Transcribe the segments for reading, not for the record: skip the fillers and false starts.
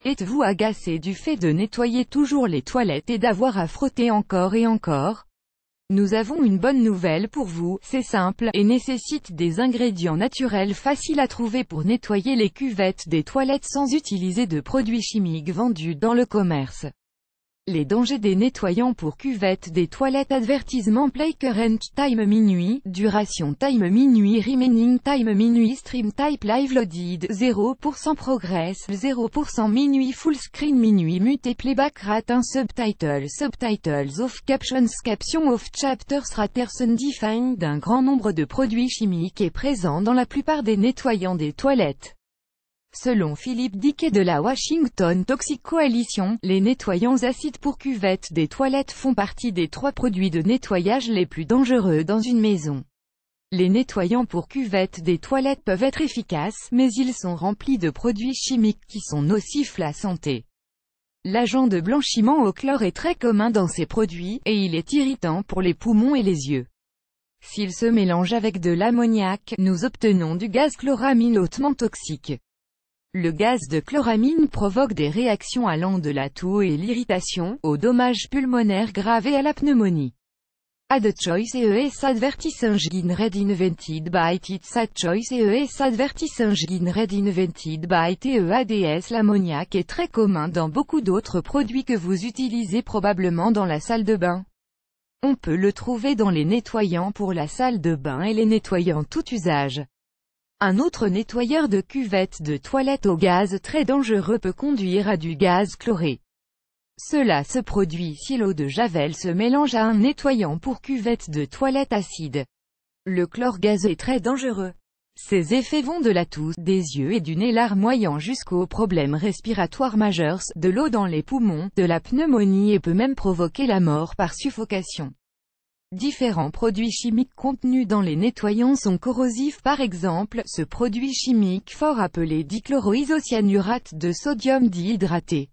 Êtes-vous agacé du fait de nettoyer toujours les toilettes et d'avoir à frotter encore et encore? Nous avons une bonne nouvelle pour vous, c'est simple, et nécessite des ingrédients naturels faciles à trouver pour nettoyer les cuvettes des toilettes sans utiliser de produits chimiques vendus dans le commerce. Les dangers des nettoyants pour cuvettes des toilettes. Avertissement: play current time minuit, duration time minuit, remaining time minuit, stream type live loaded, 0% progress, 0% minuit, full screen minuit, mute playback rate 1, subtitles off, captions off, chapters raters undefined. Un grand nombre de produits chimiques est présent dans la plupart des nettoyants des toilettes. Selon Philippe Dickey de la Washington Toxic Coalition, les nettoyants acides pour cuvettes des toilettes font partie des 3 produits de nettoyage les plus dangereux dans une maison. Les nettoyants pour cuvettes des toilettes peuvent être efficaces, mais ils sont remplis de produits chimiques qui sont nocifs à la santé. L'agent de blanchiment au chlore est très commun dans ces produits, et il est irritant pour les poumons et les yeux. S'il se mélange avec de l'ammoniac, nous obtenons du gaz chloramine hautement toxique. Le gaz de chloramine provoque des réactions allant de la toux et l'irritation, aux dommages pulmonaires graves et à la pneumonie. Ad choice ES advertising red invented by TEADS. Ad choice ES advertising red invented by TEADS. L'ammoniac est très commun dans beaucoup d'autres produits que vous utilisez probablement dans la salle de bain. On peut le trouver dans les nettoyants pour la salle de bain et les nettoyants tout usage. Un autre nettoyeur de cuvette de toilette au gaz très dangereux peut conduire à du gaz chloré. Cela se produit si l'eau de javel se mélange à un nettoyant pour cuvette de toilette acide. Le chlore gazeux est très dangereux. Ses effets vont de la toux, des yeux et du nez larmoyant jusqu'aux problèmes respiratoires majeurs, de l'eau dans les poumons, de la pneumonie et peut même provoquer la mort par suffocation. Différents produits chimiques contenus dans les nettoyants sont corrosifs. Par exemple, ce produit chimique fort appelé dichloroisocyanurate de sodium dihydraté.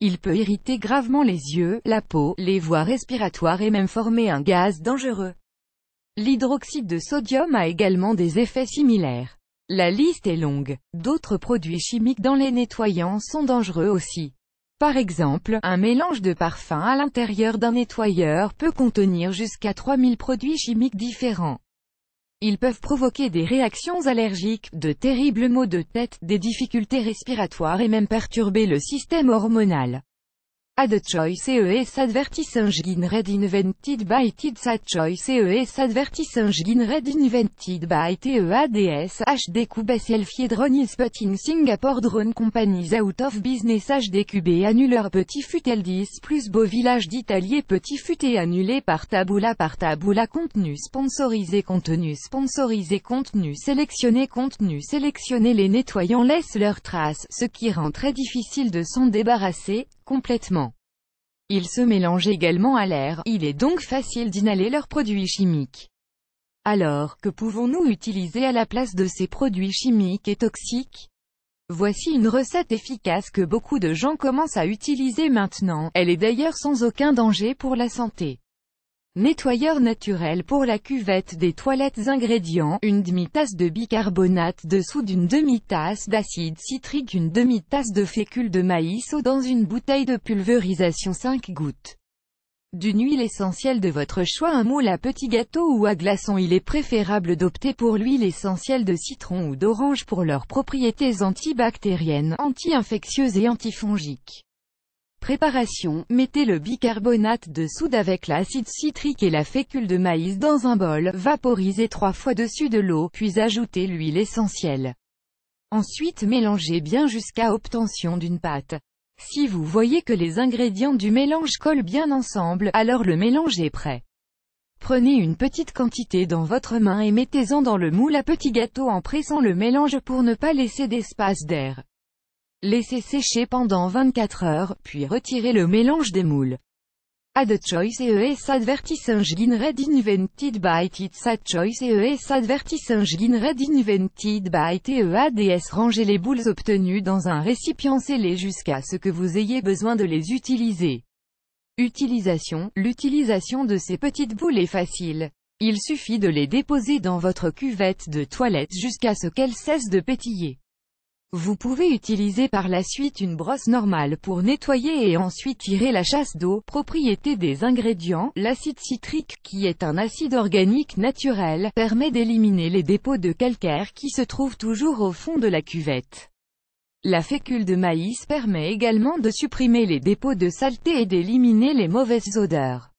Il peut irriter gravement les yeux, la peau, les voies respiratoires et même former un gaz dangereux. L'hydroxyde de sodium a également des effets similaires. La liste est longue. D'autres produits chimiques dans les nettoyants sont dangereux aussi. Par exemple, un mélange de parfum à l'intérieur d'un nettoyeur peut contenir jusqu'à 3000 produits chimiques différents. Ils peuvent provoquer des réactions allergiques, de terribles maux de tête, des difficultés respiratoires et même perturber le système hormonal. Ad choice ES advertising red invented by TEADS. Ad choice ES advertising red invented by TEADS. HDQB Self-Drone is putting Singapore Drone Companies out of business. HDQB annuleur. Petit futel 10 plus beau village d'Italie. Petit futé annulé par Taboola. Contenu sponsorisé. Contenu sélectionné. Les nettoyants laissent leurs traces, ce qui rend très difficile de s'en débarrasser complètement. Ils se mélangent également à l'air, il est donc facile d'inhaler leurs produits chimiques. Alors, que pouvons-nous utiliser à la place de ces produits chimiques et toxiques? Voici une recette efficace que beaucoup de gens commencent à utiliser maintenant, elle est d'ailleurs sans aucun danger pour la santé. Nettoyeur naturel pour la cuvette des toilettes. Ingrédients: une demi-tasse de bicarbonate de soude, une demi-tasse d'acide citrique, une demi-tasse de fécule de maïs, eau dans une bouteille de pulvérisation, 5 gouttes d'une huile essentielle de votre choix, un moule à petit gâteau ou à glaçons. Il est préférable d'opter pour l'huile essentielle de citron ou d'orange pour leurs propriétés antibactériennes, anti-infectieuses et antifongiques. Préparation: mettez le bicarbonate de soude avec l'acide citrique et la fécule de maïs dans un bol, vaporisez 3 fois dessus de l'eau, puis ajoutez l'huile essentielle. Ensuite mélangez bien jusqu'à obtention d'une pâte. Si vous voyez que les ingrédients du mélange collent bien ensemble, alors le mélange est prêt. Prenez une petite quantité dans votre main et mettez-en dans le moule à petit gâteau en pressant le mélange pour ne pas laisser d'espace d'air. Laissez sécher pendant 24 heures, puis retirez le mélange des moules. Ad choice ES advertising red invented by TEADS. Ad choice ES advertising red invented by TEADS. Rangez les boules obtenues dans un récipient scellé jusqu'à ce que vous ayez besoin de les utiliser. Utilisation: l'utilisation de ces petites boules est facile. Il suffit de les déposer dans votre cuvette de toilette jusqu'à ce qu'elles cessent de pétiller. Vous pouvez utiliser par la suite une brosse normale pour nettoyer et ensuite tirer la chasse d'eau. Propriété des ingrédients, l'acide citrique, qui est un acide organique naturel, permet d'éliminer les dépôts de calcaire qui se trouvent toujours au fond de la cuvette. La fécule de maïs permet également de supprimer les dépôts de saleté et d'éliminer les mauvaises odeurs.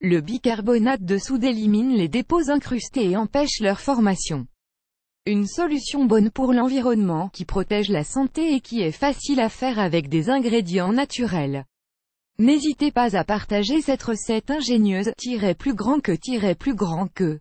Le bicarbonate de soude élimine les dépôts incrustés et empêche leur formation. Une solution bonne pour l'environnement, qui protège la santé et qui est facile à faire avec des ingrédients naturels. N'hésitez pas à partager cette recette ingénieuse, plus grand que